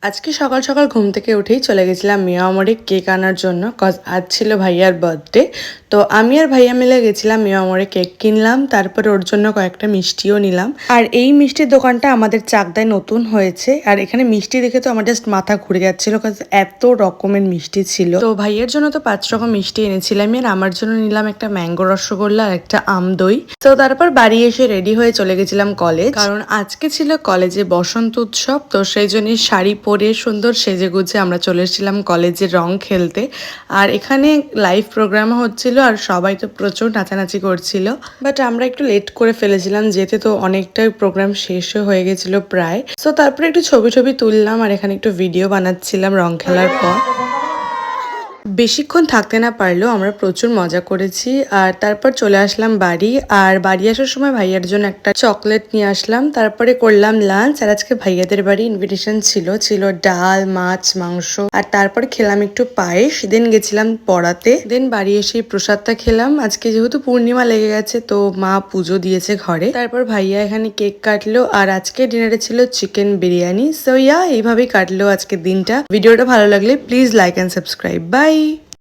আজকে সকাল সকাল ঘুম থেকে উঠেই চলে গেছিলাম মিয়ামরে কেক আনার জন্য, কজ আজ ছিল ভাইয়ার বার্থডে। তো আমি আর ভাইয়া মিলে গেছিলাম মিয়ামরে, কেক কিনলাম, তারপরে ওর জন্য কয়েকটা মিষ্টিও নিলাম। আর এই মিষ্টির দোকানটা আমাদের চাকদায় নতুন হয়েছে, আর এখানে মিষ্টি দেখে তো আমার জাস্ট মাথা ঘুরে যাচ্ছিল, কজ এত রকমের মিষ্টি ছিল। তো ভাইয়ের জন্য তো 5 রকম মিষ্টি এনেছিলাম, আর আমার জন্য নিলাম একটা ম্যাঙ্গো রসগোল্লা আর একটা আম দই। তো তারপর বাড়ি এসে রেডি হয়ে চলে গেছিলাম কলেজ, কারণ আজকে ছিল কলেজে বসন্ত উৎসব। তো সেই জন্যই শাড়ি পরে সুন্দর সেজে গুজে আমরা চলে এসেছিলাম কলেজে রং খেলতে। আর এখানে লাইভ প্রোগ্রাম হচ্ছিল, আর সবাই তো প্রচুর নাচানাচি করছিল। বাট আমরা একটু লেট করে ফেলেছিলাম যেতে, তো অনেকটাই প্রোগ্রাম শেষও হয়ে গেছিল প্রায়। তো তারপরে একটু ছবি টবি তুললাম, আর এখানে একটু ভিডিও বানাচ্ছিলাম রং খেলার পর। বেশিক্ষণ থাকতে না পারলেও আমরা প্রচুর মজা করেছি। আর তারপর চলে আসলাম বাড়ি, আর বাড়ি আসার সময় ভাইয়ার জন্য একটা চকলেট নিয়ে আসলাম। তারপরে করলাম লাঞ্চ, আর আজকে ভাইয়াদের বাড়ি ইনভিটেশন ছিল ডাল, মাছ, মাংস, আর তারপর খেলাম একটু পায়েস। দেন গেছিলাম পড়াতে, দেন বাড়ি এসে প্রসাদটা খেলাম। আজকে যেহেতু পূর্ণিমা লেগে গেছে, তো মা পুজো দিয়েছে ঘরে। তারপর ভাইয়া এখানে কেক কাটলো, আর আজকে ডিনারে ছিল চিকেন বিরিয়ানি। সো এইভাবেই কাটলো আজকের দিনটা। ভিডিওটা ভালো লাগলে please like and subscribe. By.